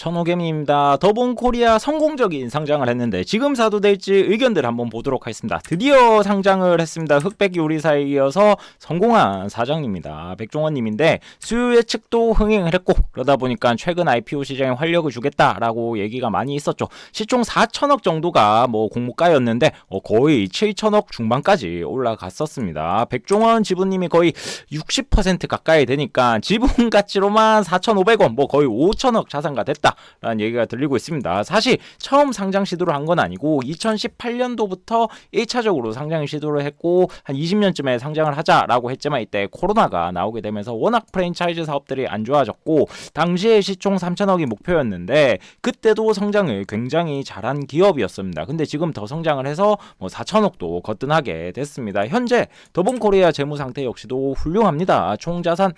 천호겸입니다. 더본코리아 성공적인 상장을 했는데 지금 사도 될지 의견들 한번 보도록 하겠습니다. 드디어 상장을 했습니다. 흑백 요리사에 이어서 성공한 사장입니다. 백종원님인데 수요 예측도 흥행을 했고 그러다 보니까 최근 IPO 시장에 활력을 주겠다라고 얘기가 많이 있었죠. 시총 4천억 정도가 뭐 공모가였는데 거의 7천억 중반까지 올라갔었습니다. 백종원 지분님이 거의 60% 가까이 되니까 지분 가치로만 4,500원 뭐 거의 5천억 자산가 됐다 라는 얘기가 들리고 있습니다. 사실 처음 상장 시도를 한 건 아니고 2018년도부터 1차적으로 상장 시도를 했고 한 20년쯤에 상장을 하자라고 했지만 이때 코로나가 나오게 되면서 워낙 프랜차이즈 사업들이 안 좋아졌고 당시에 시총 3천억이 목표였는데 그때도 성장을 굉장히 잘한 기업이었습니다. 근데 지금 더 성장을 해서 뭐 4천억도 거뜬하게 됐습니다. 현재 더본코리아 재무 상태 역시도 훌륭합니다. 총 자산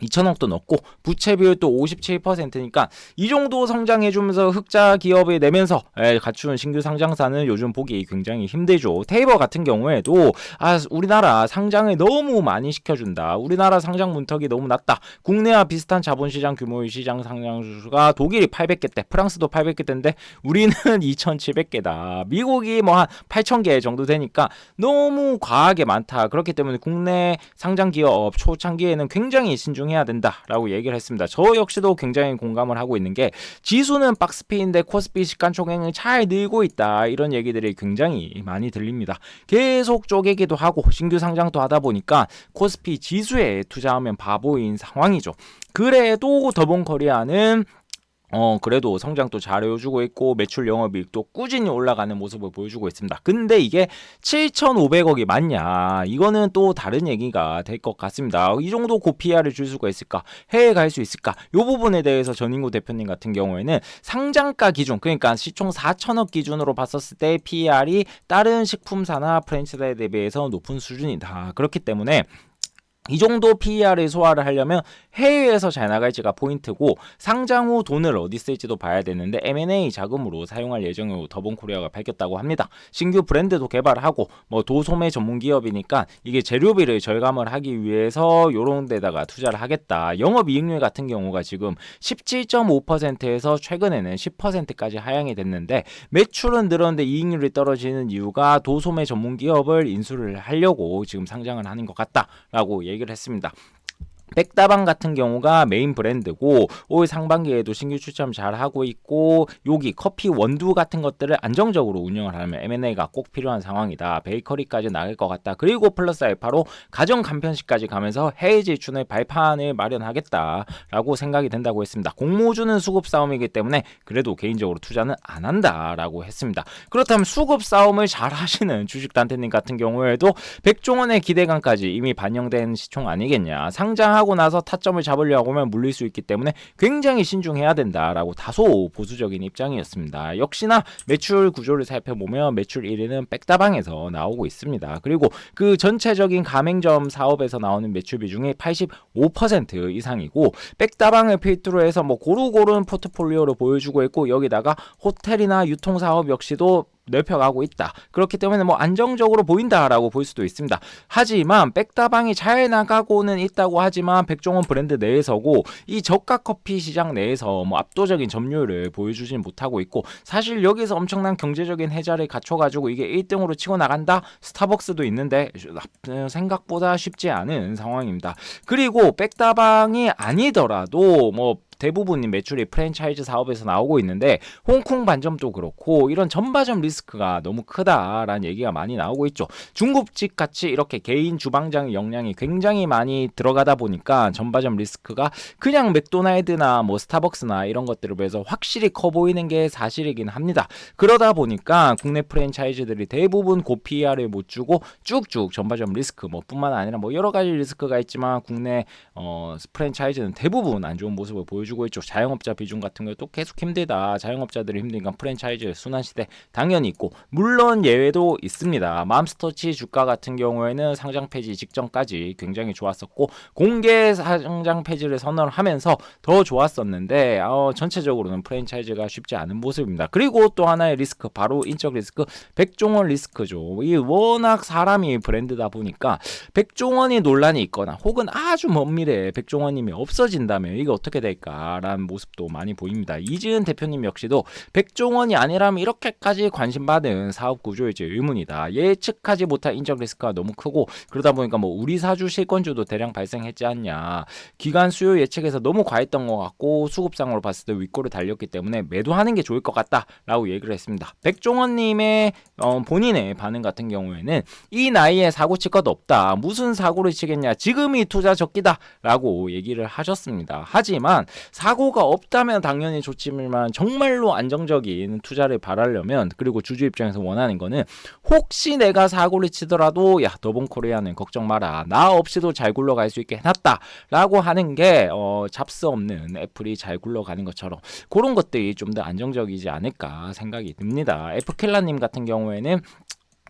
2천억도 넘고 부채 비율도 57%니까 이 정도 성장해주면서 흑자 기업을 내면서 갖춘 신규 상장사는 요즘 보기 굉장히 힘들죠. 테이버 같은 경우에도 우리나라 상장을 너무 많이 시켜준다. 우리나라 상장 문턱이 너무 낮다. 국내와 비슷한 자본시장 규모의 시장 상장수가 독일이 800개대, 프랑스도 800개대인데 우리는 2,700개다. 미국이 뭐 한 8,000개 정도 되니까 너무 과하게 많다. 그렇기 때문에 국내 상장 기업 초창기에는 굉장히 신중해야 된다라고 얘기를 했습니다. 저 역시도 굉장히 공감을 하고 있는 게 지수는 박스피인데 코스피 시가총액은 잘 늘고 있다. 이런 얘기들이 굉장히 많이 들립니다. 계속 쪼개기도 하고 신규 상장도 하다 보니까 코스피 지수에 투자하면 바보인 상황이죠. 그래도 더본코리아는 그래도 성장도 잘해주고 있고 매출 영업이익도 꾸준히 올라가는 모습을 보여주고 있습니다. 근데 이게 7,500억이 맞냐? 이거는 또 다른 얘기가 될 것 같습니다. 이 정도 고PR을 줄 수가 있을까? 해외에 갈 수 있을까? 이 부분에 대해서 전인구 대표님 같은 경우에는 상장가 기준, 그러니까 시총 4천억 기준으로 봤었을 때 PR이 다른 식품사나 프랜차이즈에 대비해서 높은 수준이다. 그렇기 때문에 이 정도 PER을 소화를 하려면 해외에서 잘 나갈지가 포인트고 상장 후 돈을 어디 쓸지도 봐야 되는데 M&A 자금으로 사용할 예정으로 더본코리아가 밝혔다고 합니다. 신규 브랜드도 개발하고 뭐 도소매 전문 기업이니까 이게 재료비를 절감을 하기 위해서 요런 데다가 투자를 하겠다. 영업이익률 같은 경우가 지금 17.5%에서 최근에는 10%까지 하향이 됐는데 매출은 늘었는데 이익률이 떨어지는 이유가 도소매 전문 기업을 인수를 하려고 지금 상장을 하는 것 같다라고 얘기를 했습니다. 백다방 같은 경우가 메인 브랜드고 올 상반기에도 신규 출점 잘 하고 있고 여기 커피 원두 같은 것들을 안정적으로 운영을 하려면 M&A가 꼭 필요한 상황이다. 베이커리까지 나갈 것 같다. 그리고 플러스 알파로 가정 간편식까지 가면서 해외 진출의 발판을 마련하겠다라고 생각이 된다고 했습니다. 공모주는 수급 싸움이기 때문에 그래도 개인적으로 투자는 안 한다라고 했습니다. 그렇다면 수급 싸움을 잘 하시는 주식단태님 같은 경우에도 백종원의 기대감까지 이미 반영된 시총 아니겠냐. 상장하고 나서 타점을 잡으려고 하면 물릴 수 있기 때문에 굉장히 신중해야 된다라고 다소 보수적인 입장이었습니다. 역시나 매출 구조를 살펴보면 매출 1위는 백다방에서 나오고 있습니다. 그리고 그 전체적인 가맹점 사업에서 나오는 매출 비중이 85% 이상이고 백다방을 필두로 해서 뭐 고루고른 포트폴리오를 보여주고 있고 여기다가 호텔이나 유통사업 역시도 넓혀가고 있다. 그렇기 때문에 뭐 안정적으로 보인다라고 볼 수도 있습니다. 하지만 백다방이 잘 나가고는 있다고 하지만 백종원 브랜드 내에서고 이 저가 커피 시장 내에서 뭐 압도적인 점유율을 보여주진 못하고 있고 사실 여기서 엄청난 경제적인 해자를 갖춰가지고 이게 1등으로 치고 나간다? 스타벅스도 있는데 생각보다 쉽지 않은 상황입니다. 그리고 백다방이 아니더라도 뭐 대부분 매출이 프랜차이즈 사업에서 나오고 있는데 홍콩 반점도 그렇고 이런 전바점 리스크가 너무 크다라는 얘기가 많이 나오고 있죠. 중국집 같이 이렇게 개인 주방장의 역량이 굉장히 많이 들어가다 보니까 전바점 리스크가 그냥 맥도날드나 뭐 스타벅스나 이런 것들에 비해서 확실히 커 보이는 게 사실이긴 합니다. 그러다 보니까 국내 프랜차이즈들이 대부분 고PR을 못 주고 쭉쭉 전바점 리스크 뭐 뿐만 아니라 뭐 여러 가지 리스크가 있지만 국내 프랜차이즈는 대부분 안 좋은 모습을 보여주고 있죠. 자영업자 비중 같은 것도 계속 힘들다. 자영업자들이 힘드니까 프랜차이즈 순환시대 당연히 있고 물론 예외도 있습니다. 맘스터치 주가 같은 경우에는 상장 폐지 직전까지 굉장히 좋았었고 공개 상장 폐지를 선언을 하면서 더 좋았었는데 전체적으로는 프랜차이즈가 쉽지 않은 모습입니다. 그리고 또 하나의 리스크 바로 인적 리스크 백종원 리스크죠. 이 워낙 사람이 브랜드다 보니까 백종원이 논란이 있거나 혹은 아주 먼 미래에 백종원님이 없어진다면 이게 어떻게 될까? 있다라는 모습도 많이 보입니다. 이지은 대표님 역시도 백종원이 아니라면 이렇게까지 관심받은 사업 구조일지 의문이다. 예측하지 못한 인적 리스크가 너무 크고 그러다 보니까 뭐 우리 사주 실권주도 대량 발생했지 않냐. 기간 수요 예측에서 너무 과했던 것 같고 수급상으로 봤을 때 윗골을 달렸기 때문에 매도하는 게 좋을 것 같다라고 얘기를 했습니다. 백종원님의 본인의 반응 같은 경우에는 이 나이에 사고 칠 것 없다. 무슨 사고를 치겠냐. 지금이 투자 적기다라고 얘기를 하셨습니다. 하지만 사고가 없다면 당연히 좋지만 정말로 안정적인 투자를 바라려면 그리고 주주 입장에서 원하는 거는 혹시 내가 사고를 치더라도 야 더본코리아는 걱정 마라. 나 없이도 잘 굴러갈 수 있게 해놨다 라고 하는 게 잡스 없는 애플이 잘 굴러가는 것처럼 그런 것들이 좀 더 안정적이지 않을까 생각이 듭니다. 애플킬라님 같은 경우에는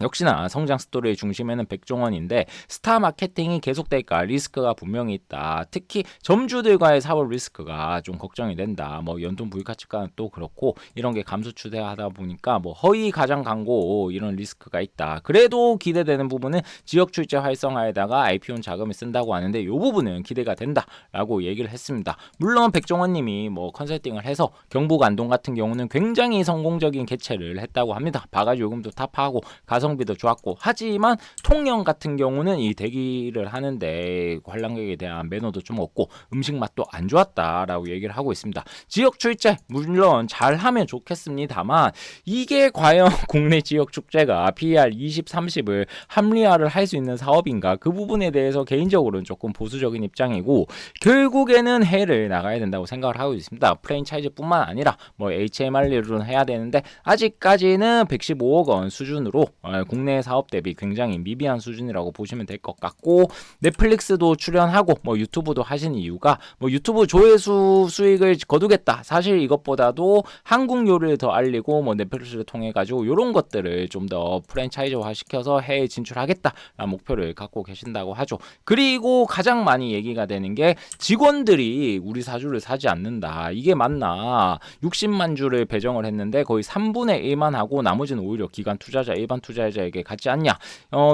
역시나 성장 스토리의 중심에는 백종원인데 스타 마케팅이 계속될까 리스크가 분명히 있다. 특히 점주들과의 사업 리스크가 좀 걱정이 된다. 뭐 연돈 부익가치가 또 그렇고 이런 게 감소 추세하다 보니까 뭐 허위 가장 광고 이런 리스크가 있다. 그래도 기대되는 부분은 지역 출제 활성화에다가 IPO 자금을 쓴다고 하는데 이 부분은 기대가 된다라고 얘기를 했습니다. 물론 백종원님이 뭐 컨설팅을 해서 경북 안동 같은 경우는 굉장히 성공적인 개최를 했다고 합니다. 바가지 요금도 탑하고 가성비도 좋았고 하지만 통영 같은 경우는 이 대기를 하는데 관람객에 대한 매너도 좀 없고 음식 맛도 안 좋았다라고 얘기를 하고 있습니다. 지역 출제 물론 잘하면 좋겠습니다만 이게 과연 국내 지역 축제가 PER 20, 30을 합리화를 할 수 있는 사업인가 그 부분에 대해서 개인적으로는 조금 보수적인 입장이고 결국에는 해외를 나가야 된다고 생각을 하고 있습니다. 프랜차이즈뿐만 아니라 뭐 HMR로는 해야 되는데 아직까지는 115억 원 수준으로 국내 사업 대비 굉장히 미비한 수준이라고 보시면 될 것 같고 넷플릭스도 출연하고 뭐 유튜브도 하신 이유가 뭐 유튜브 조회수 수익을 거두겠다. 사실 이것보다도 한국 요리를 더 알리고 뭐 넷플릭스를 통해 가지고 이런 것들을 좀 더 프랜차이즈화 시켜서 해외 진출하겠다라는 목표를 갖고 계신다고 하죠. 그리고 가장 많이 얘기가 되는 게 직원들이 우리 사주를 사지 않는다. 이게 맞나? 60만 주를 배정을 했는데 거의 3분의 1만 하고 나머지는 오히려 기관 투자자, 일반 투자자에게 갖지 않냐.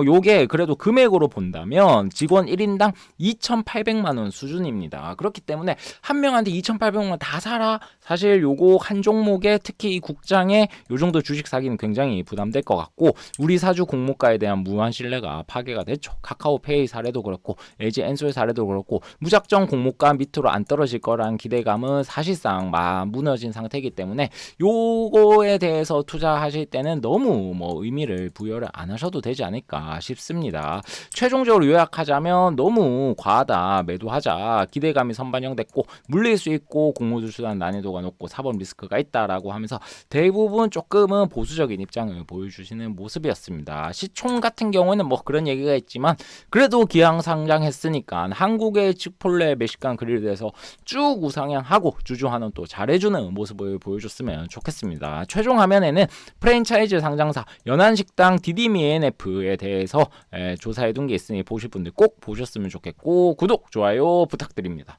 요게 그래도 금액으로 본다면 직원 1인당 2,800만 원 수준입니다. 그렇기 때문에 한 명한테 2,800만 원 다 사라. 사실 요거 한 종목에 특히 이 국장에 요 정도 주식 사기는 굉장히 부담될 것 같고 우리 사주 공모가에 대한 무한 신뢰가 파괴가 됐죠. 카카오페이 사례도 그렇고 LG 엔솔 사례도 그렇고 무작정 공모가 밑으로 안 떨어질 거란 기대감은 사실상 무너진 상태이기 때문에 요거에 대해서 투자하실 때는 너무 뭐 의미를 부여를 안 하셔도 되지 않을까 싶습니다. 최종적으로 요약하자면 너무 과하다. 매도하자. 기대감이 선반영됐고 물릴 수 있고 공모주수단 난이도가 높고 사법 리스크가 있다라고 하면서 대부분 조금은 보수적인 입장을 보여주시는 모습이었습니다. 시총 같은 경우는 뭐 그런 얘기가 있지만 그래도 기왕 상장했으니까 한국의 치폴레 멕시칸 그릴에서 쭉 우상향하고 주주환원 또 잘해주는 모습을 보여줬으면 좋겠습니다. 최종 화면에는 프랜차이즈 상장사 연안식당 DDMENF에 대해서 조사해둔 게 있으니 보실 분들 꼭 보셨으면 좋겠고 구독, 좋아요 부탁드립니다.